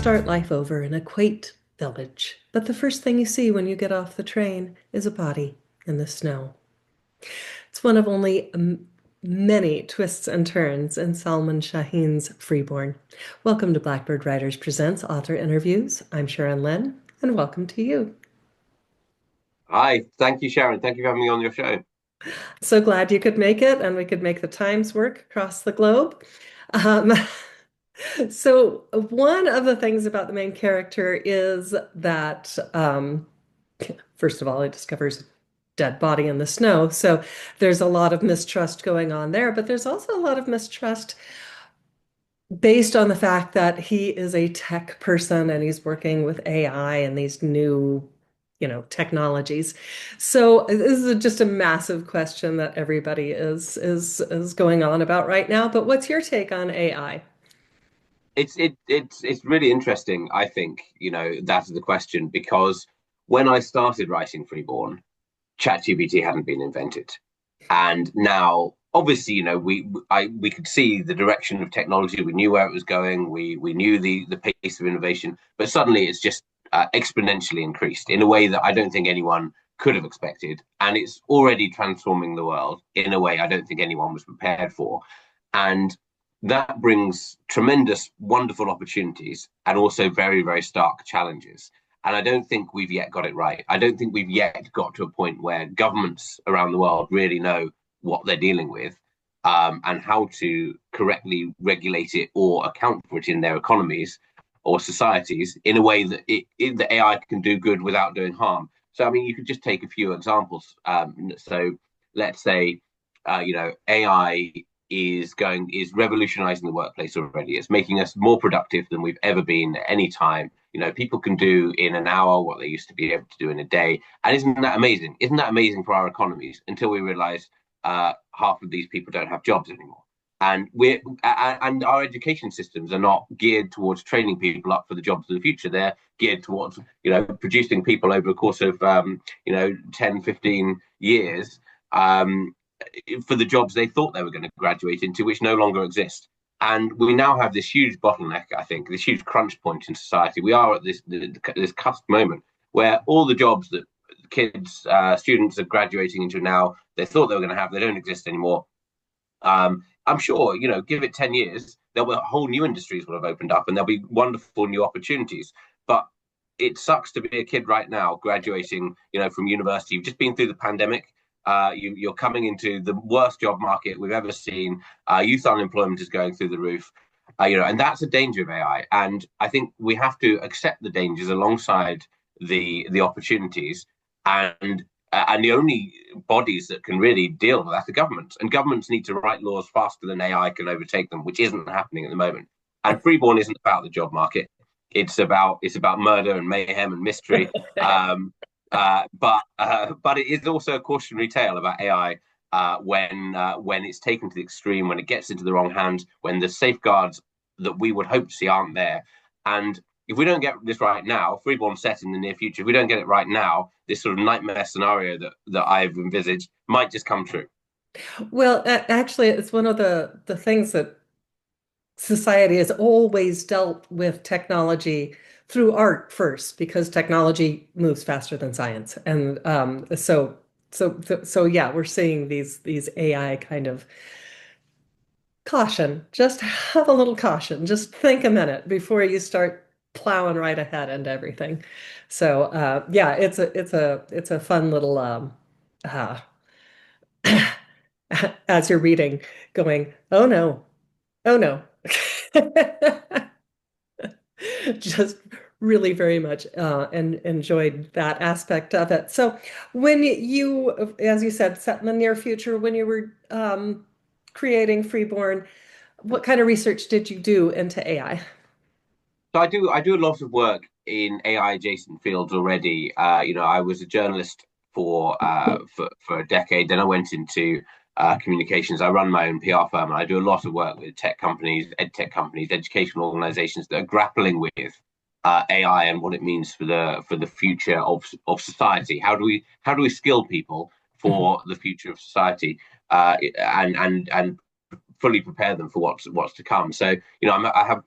start life over in a quaint village, but the first thing you see when you get off the train is a body in the snow. It's one of only many twists and turns in Salman Shaheen's Freeborn. Welcome to Blackbird Writers Presents Author Interviews. I'm Sharon Lynn, and welcome to you. Hi, thank you, Sharon. Thank you for having me on your show. So glad you could make it, and we could make the times work across the globe. Um, so one of the things about the main character is that first of all, he discovers a dead body in the snow. So there's a lot of mistrust going on there, but there's also a lot of mistrust based on the fact that he is a tech person and he's working with AI and these new, technologies. So this is just a massive question that everybody is going on about right now. But what's your take on AI? It's really interesting. I think that's the question because when I started writing Freeborn, ChatGPT hadn't been invented, and now obviously we could see the direction of technology. We knew where it was going. We knew the pace of innovation, but suddenly it's just exponentially increased in a way that I don't think anyone could have expected, and it's already transforming the world in a way I don't think anyone was prepared for, and that brings tremendous, wonderful opportunities and also very, very stark challenges. And I don't think we've yet got it right. I don't think we've yet got to a point where governments around the world really know what they're dealing with, and how to correctly regulate it or account for it in their economies or societies in a way that the AI can do good without doing harm. So, I mean, you could just take a few examples. So, let's say, AI is revolutionizing the workplace already. It's making us more productive than we've ever been at any time. People can do in an hour what they used to be able to do in a day. And isn't that amazing? Isn't that amazing for our economies until we realize half of these people don't have jobs anymore? And our education systems are not geared towards training people up for the jobs of the future. They're geared towards, producing people over a course of, 10, 15 years, for the jobs they thought they were going to graduate into, which no longer exist. And we now have this huge bottleneck, I think, this huge crunch point in society. We are at this cusp moment where all the jobs that kids, students are graduating into now, they thought they were going to have, they don't exist anymore. I'm sure, give it 10 years, there'll be whole new industries will have opened up and there'll be wonderful new opportunities. But it sucks to be a kid right now graduating, from university. You've just been through the pandemic. You're coming into the worst job market we've ever seen. Youth unemployment is going through the roof. And that's a danger of AI. And I think we have to accept the dangers alongside the opportunities. And the only bodies that can really deal with that are governments. And governments need to write laws faster than AI can overtake them, which isn't happening at the moment. And Freeborn isn't about the job market. It's about murder and mayhem and mystery. But it is also a cautionary tale about AI, when it's taken to the extreme, when it gets into the wrong hands, when the safeguards that we would hope to see aren't there. And if we don't get this right now, Freeborn set in the near future, if we don't get it right now, this sort of nightmare scenario that I've envisaged might just come true. Well, actually, it's one of the things that society has always dealt with technology through art first, because technology moves faster than science, and so yeah, we're seeing these AI kind of caution. Just have a little caution. Just think a minute before you start plowing right ahead into everything. So yeah, it's a fun little uh, as you're reading, going, oh no, oh no. Just really very much and enjoyed that aspect of it. So when you, as you said, set in the near future, when you were creating Freeborn, what kind of research did you do into AI? So I do a lot of work in AI adjacent fields already. I was a journalist for a decade. Then I went into communications. I run my own PR firm, and I do a lot of work with tech companies, ed tech companies, educational organizations that are grappling with AI and what it means for the future of society. How do we skill people Mhm. for the future of society, and fully prepare them for what's to come. So I have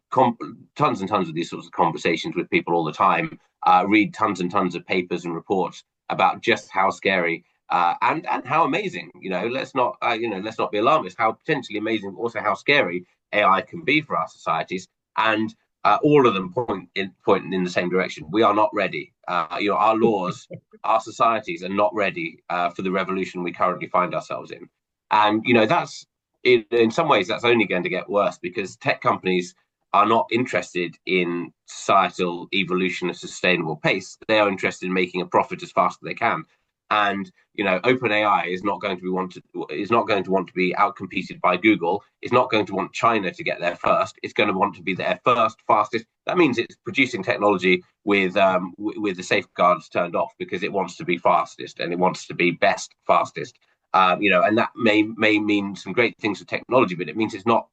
tons and tons of these sorts of conversations with people all the time. Read tons and tons of papers and reports about just how scary and how amazing. Let's not be alarmist. How potentially amazing, but also how scary AI can be for our societies. And all of them point in the same direction. We are not ready. Our laws, our societies are not ready for the revolution we currently find ourselves in. And that's in some ways that's only going to get worse because tech companies are not interested in societal evolution at a sustainable pace. They are interested in making a profit as fast as they can. And OpenAI is not going to want to be outcompeted by Google. It's not going to want China to get there first. It's going to want to be there first, fastest. That means it's producing technology with the safeguards turned off because it wants to be fastest and it wants to be best, fastest. And that may mean some great things for technology, but it means it's not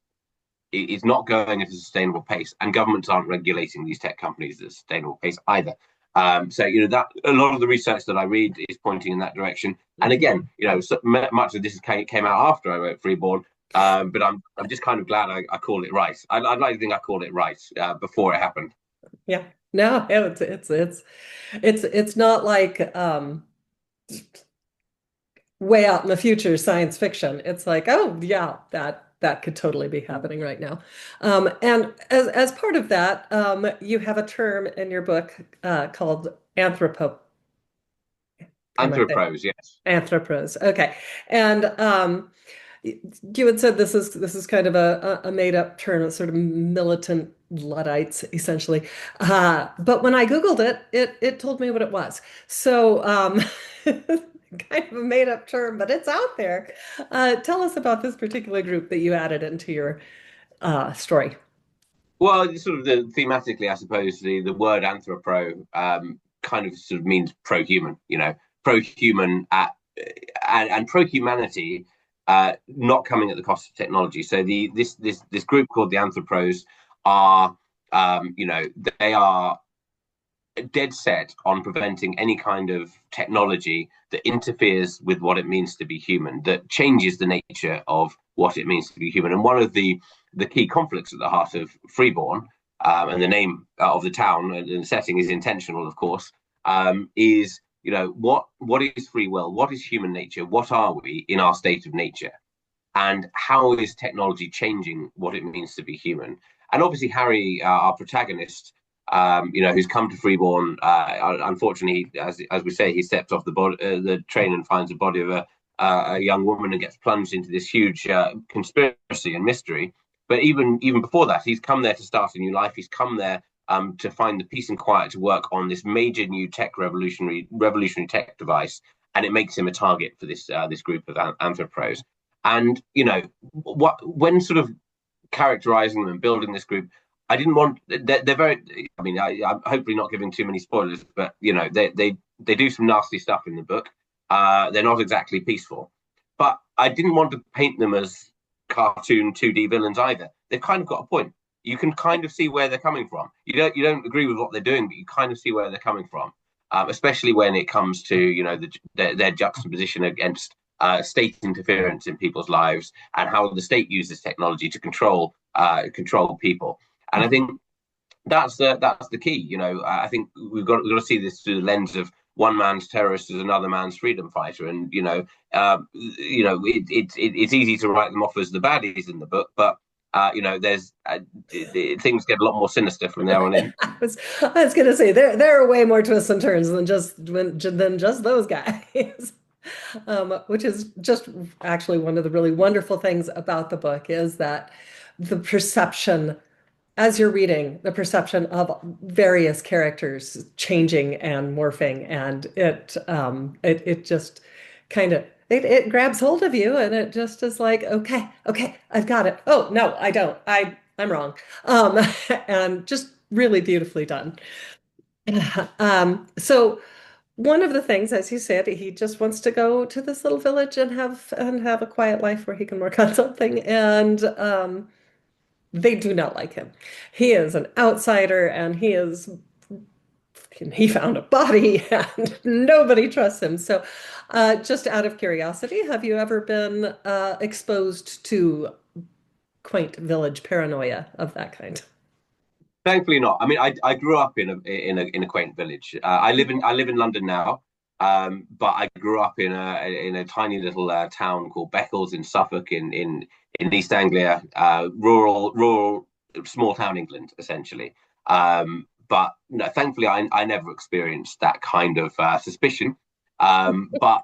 going at a sustainable pace, and governments aren't regulating these tech companies at a sustainable pace either. That a lot of the research that I read is pointing in that direction. And again, so much of this came out after I wrote Freeborn, but I'm just kind of glad I called it right. I'd like to think I called it right before it happened. Yeah. No, it's not like way out in the future science fiction. It's like, oh yeah, that could totally be happening right now. And as part of that, you have a term in your book called am I saying Anthropose, yes. anthropos? Okay, and you had said this is kind of a made up term, a sort of militant Luddites, essentially. But when I Googled it told me what it was. So kind of a made up term, but it's out there. Tell us about this particular group that you added into your story. Well, sort of thematically, I suppose the word anthropo kind of sort of means pro-human, pro-human and pro-humanity, not coming at the cost of technology. So this group called the Anthropos are, they are dead set on preventing any kind of technology that interferes with what it means to be human, that changes the nature of what it means to be human. And one of the key conflicts at the heart of Freeborn, and the name of the town and the setting is intentional, of course, is what is free will, what is human nature, what are we in our state of nature, and how is technology changing what it means to be human. And obviously Harry, our protagonist, who's come to Freeborn. Unfortunately, as we say, he steps off the train and finds the body of a young woman and gets plunged into this huge conspiracy and mystery. But even before that, he's come there to start a new life. He's come there to find the peace and quiet to work on this major new revolutionary tech device, and it makes him a target for this group of anthropos. And when sort of characterizing them and building this group, I didn't want. They're very. I mean, I'm hopefully not giving too many spoilers, but they do some nasty stuff in the book. They're not exactly peaceful, but I didn't want to paint them as cartoon 2D villains either. They've kind of got a point. You can kind of see where they're coming from. You don't agree with what they're doing, but you kind of see where they're coming from. Especially when it comes to their juxtaposition against state interference in people's lives and how the state uses technology to control people. And I think that's the key. I think we've got to see this through the lens of one man's terrorist is another man's freedom fighter, and it's easy to write them off as the baddies in the book, but there's things get a lot more sinister from there on in. I was going to say there are way more twists and turns than just those guys. Which is just actually one of the really wonderful things about the book is that the perception, as you're reading, the perception of various characters changing and morphing, and it just kind of it grabs hold of you, and it just is like, okay, okay, I've got it. Oh no, I don't. I'm wrong. Um, and just really beautifully done. So one of the things, as you said, he just wants to go to this little village and have a quiet life where he can work on something. And they do not like him. He is an outsider, and he found a body, and nobody trusts him. So, just out of curiosity, have you ever been exposed to quaint village paranoia of that kind. Thankfully not. I mean, I grew up in a quaint village. I live in London now, but I grew up in a tiny little town called Beccles in Suffolk in East Anglia, rural small town England essentially. But no, thankfully I never experienced that kind of suspicion. But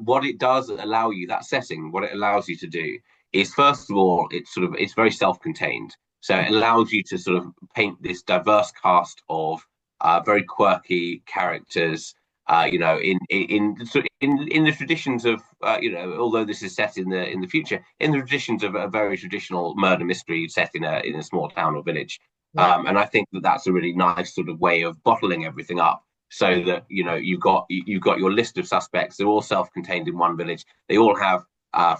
what it does allow you, that setting, what it allows you to do is, first of all, it's very self-contained. So it allows you to sort of paint this diverse cast of very quirky characters. In the traditions of although this is set in the future, in the traditions of a very traditional murder mystery set in a small town or village. Yeah. And I think that that's a really nice sort of way of bottling everything up, so that you've got your list of suspects. They're all self-contained in one village. They all have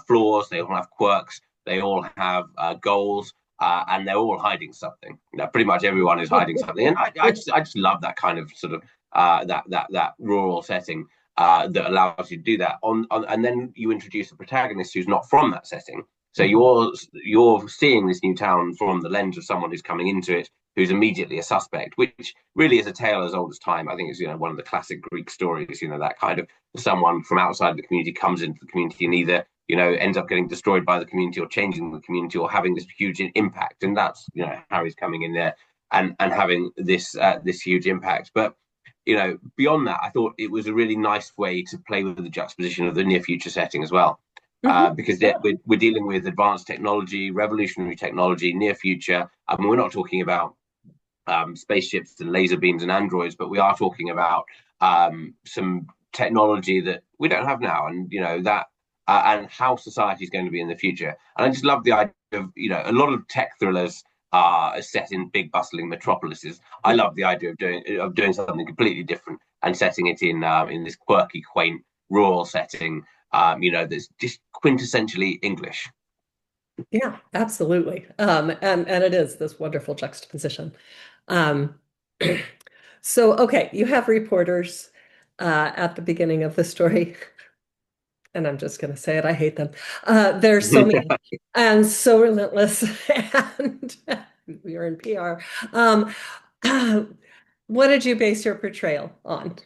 flaws. They all have quirks. They all have goals and they're all hiding something. Pretty much everyone is hiding something, and I just love that kind of sort of that rural setting that allows you to do that. And then you introduce a protagonist who's not from that setting, so Mhm. you're seeing this new town from the lens of someone who's coming into it, who's immediately a suspect, which really is a tale as old as time. I think it's one of the classic Greek stories. That kind of someone from outside the community comes into the community and either ends up getting destroyed by the community or changing the community or having this huge impact. And that's, Harry's coming in there and having this huge impact. But, beyond that, I thought it was a really nice way to play with the juxtaposition of the near future setting as well. Mhm. Because Yeah. we're dealing with advanced technology, revolutionary technology, near future. I mean, we're not talking about spaceships and laser beams and androids, but we are talking about some technology that we don't have now, and that and how society is going to be in the future. And I just love the idea of a lot of tech thrillers are set in big bustling metropolises. I love the idea of doing something completely different and setting it in this quirky, quaint, rural setting. That's just quintessentially English. Yeah, absolutely. And it is this wonderful juxtaposition. Um, so, okay, you have reporters at the beginning of the story, and I'm just going to say it, I hate them. They're so mean and so relentless, and we are in PR. Um, what did you base your portrayal on?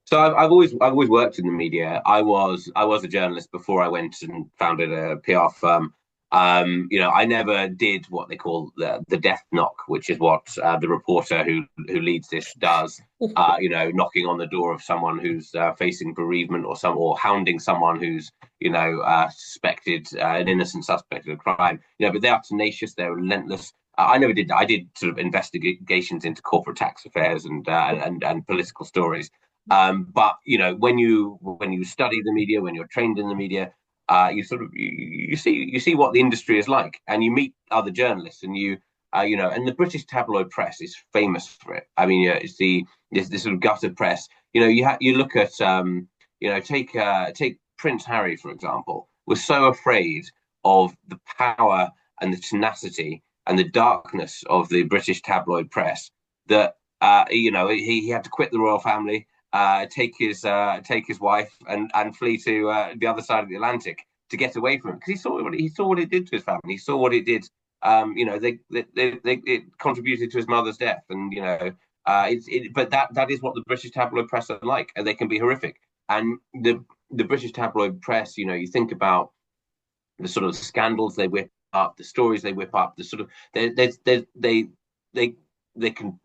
So I've always worked in the media. I was a journalist before I went and founded a PR firm. I never did what they call the death knock, which is what the reporter who leads this does. Knocking on the door of someone who's facing bereavement or hounding someone who's suspected an innocent suspect of a crime. But they are tenacious. They're relentless. I never did that. I did sort of investigations into corporate tax affairs and political stories. But when you study the media, when you're trained in the media, you see what the industry is like, and you meet other journalists, and and the British tabloid press is famous for it. I mean, it's this sort of gutter press. You look at take Prince Harry for example. Was so afraid of the power and the tenacity and the darkness of the British tabloid press that he had to quit the royal family, take his wife and flee to the other side of the Atlantic to get away from it because he saw what it did to his family. He saw what it did. It contributed to his mother's death, and but that is what the British tabloid press are like, and they can be horrific. And the British tabloid press, you think about the sort of scandals they whip up, the stories they whip up, the sort of they can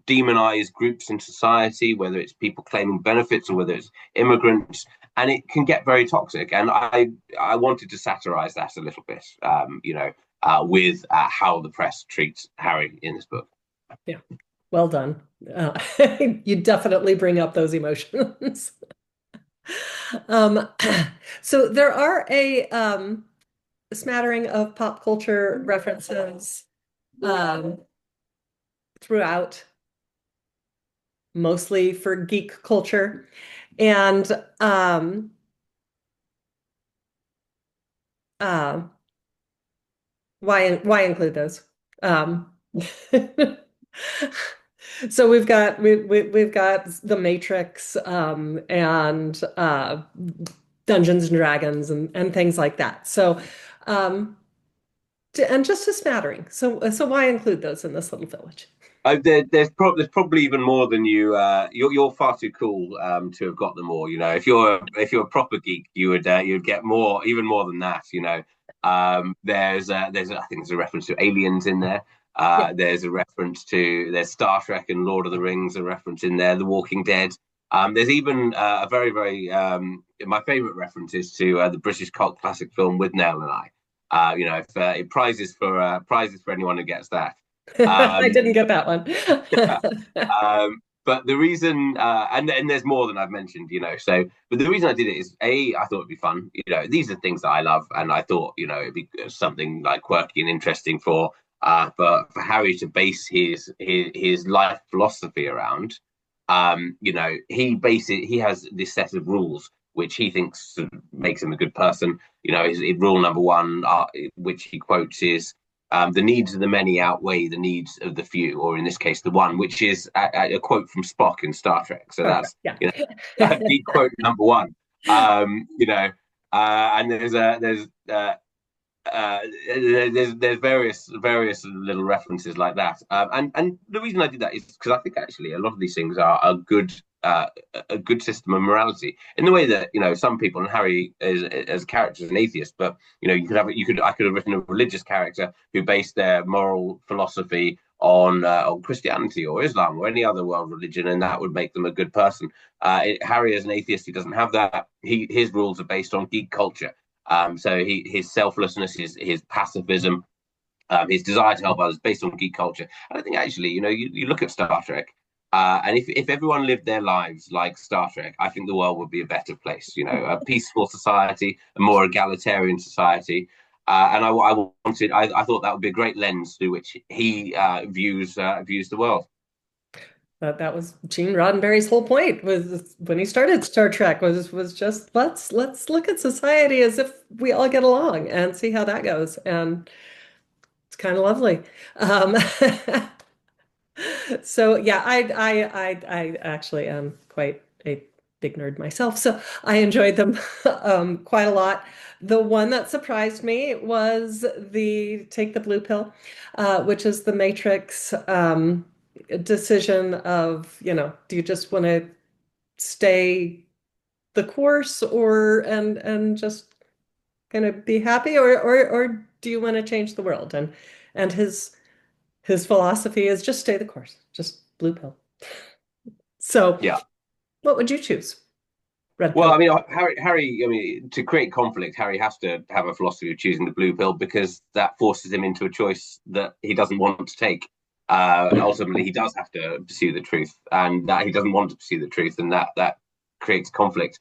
demonize groups in society, whether it's people claiming benefits or whether it's immigrants, and it can get very toxic. And I wanted to satirize that a little bit, with how the press treats Harry in this book. Yeah, well done. Uh, you definitely bring up those emotions. Um, so there are a smattering of pop culture references um, throughout, mostly for geek culture. And uh, why include those? Um, so we've got The Matrix and Dungeons and Dragons and things like that. So um, And just a smattering. So why include those in this little village? There's probably even more than you. You're far too cool to have got them all. You know, if you're a proper geek, you'd get more, even more than that. You know, I think there's a reference to aliens in there. Yeah. There's a reference to there's Star Trek and Lord of the Rings, a reference in there. The Walking Dead. There's even a very very my favourite reference is to the British cult classic film With Nell and I. You know, if it prizes for anyone who gets that. I Um, didn't get that one. but the reason, and there's more than I've mentioned, you know. So, but the reason I did it is, I thought it'd be fun. You know, these are things that I love, and I thought, you know, it'd be something like quirky and interesting for Harry to base his life philosophy around. You know, he has this set of rules which he thinks sort of makes him a good person. You know, rule number one, which he quotes, is the needs of the many outweigh the needs of the few, or in this case, the one, which is a quote from Spock in Star Trek. So Okay, that's, yeah. you know, geek quote number one. You know, and there's various little references like that. And the reason I did that is because I think actually a lot of these things are uh, a good system of morality in the way that, you know, some people, and Harry is as a character is an atheist, but you know, I could have written a religious character who based their moral philosophy on Christianity or Islam or any other world religion, and that would make them a good person. Harry, as an atheist, he doesn't have that. His rules are based on geek culture. So his selflessness, his pacifism, his desire to help others, based on geek culture. And I think actually, you know, you look at Star Trek, and if everyone lived their lives like Star Trek, I think the world would be a better place. You know, a peaceful society, a more egalitarian society. I thought that would be a great lens through which he views the world. That was Gene Roddenberry's whole point was when he started Star Trek was just let's look at society as if we all get along and see how that goes. And it's kind of lovely. Um, so yeah, I actually am quite a big nerd myself, so I enjoyed them quite a lot. The one that surprised me was the take the blue pill, which is the Matrix decision of, you know, do you just want to stay the course or and just kind of be happy or do you want to change the world? And his philosophy is just stay the course, just blue pill. So, Yeah. what would you choose? Red Well, pill. I mean, Harry. I mean, to create conflict, Harry has to have a philosophy of choosing the blue pill because that forces him into a choice that he doesn't want to take. Ultimately, he does have to pursue the truth, and that he doesn't want to pursue the truth, and that creates conflict.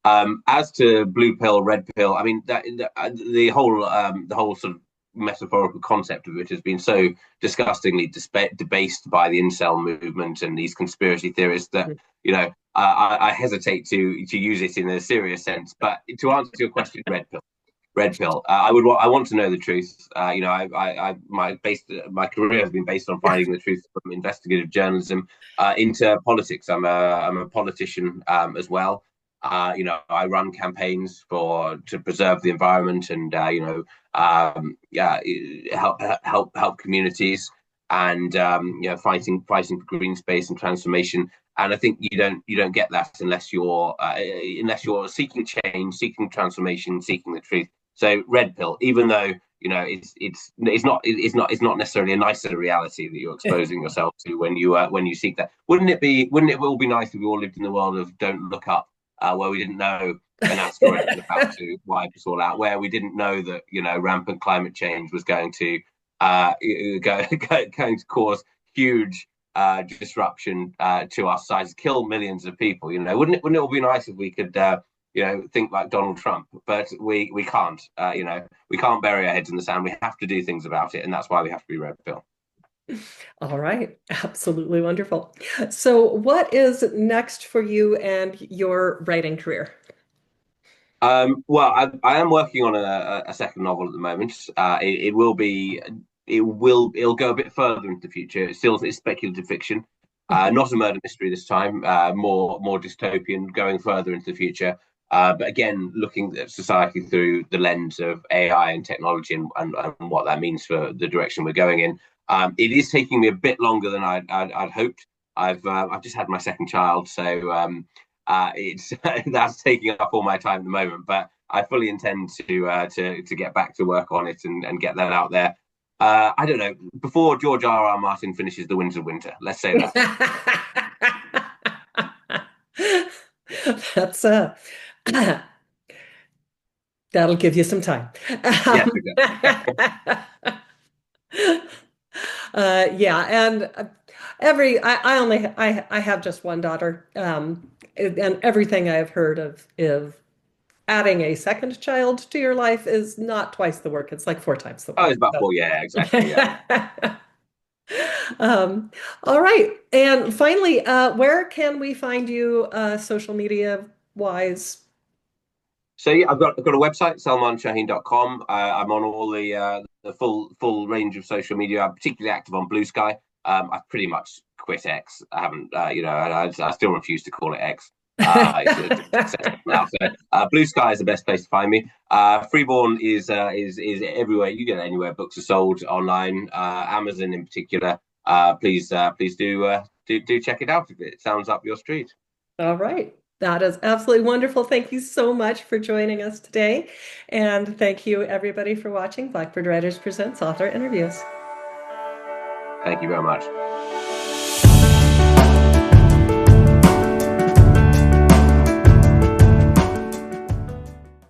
As to blue pill, red pill, I mean, the whole sort of metaphorical concept of it has been so disgustingly debased by the incel movement and these conspiracy theorists that, you know, I hesitate to use it in a serious sense. But to answer your question, red pill. Red pill. I want to know the truth. You know, my career has been based on finding the truth from investigative journalism into politics. I'm a politician as well. You know, I run campaigns to preserve the environment and yeah, help communities and you know, fighting for green space and transformation. And I think you don't get that unless you're seeking change, seeking transformation, seeking the truth. So red pill, even though, you know, it's not necessarily a nicer reality that you're exposing yourself to when you seek that. Wouldn't it all be nice if we all lived in the world of don't look up, where we didn't know an asteroid was about to wipe us all out, where we didn't know that, you know, rampant climate change was going to going to cause huge disruption to our society, kill millions of people. You know, wouldn't it all be nice if we could you know, think like Donald Trump? But we can't. You know, we can't bury our heads in the sand. We have to do things about it, and that's why we have to be red pill. All right, absolutely wonderful. So, what is next for you and your writing career? Well, I am working on a second novel at the moment. It will be, it'll go a bit further into the future. It's speculative fiction, not a murder mystery this time. More dystopian, going further into the future. But again, looking at society through the lens of AI and technology and what that means for the direction we're going in. It is taking me a bit longer than I'd hoped. I've just had my second child, so it's that's taking up all my time at the moment. But I fully intend to get back to work on it and get that out there. I don't know, before George R. R. Martin finishes The Winds of Winter. Let's say that. That's that'll give you some time. Yes, Um, yeah, and I only I have just one daughter, and everything I have heard of adding a second child to your life is not twice the work. It's like four times the oh, work. it's about So. four. Yeah, exactly. Yeah. Um, all right. And finally, where can we find you social media wise? So yeah, I've got a website, salmanshaheen.com. I'm on all the full range of social media. I'm particularly active on Blue Sky. I've pretty much quit X. I haven't, I still refuse to call it X. It's now. So Blue Sky is the best place to find me. Freeborn is everywhere. You get it anywhere books are sold online. Amazon in particular. Please do check it out if it sounds up your street. All right. That is absolutely wonderful. Thank you so much for joining us today. And thank you, everybody, for watching Blackbird Writers Presents Author Interviews. Thank you very much.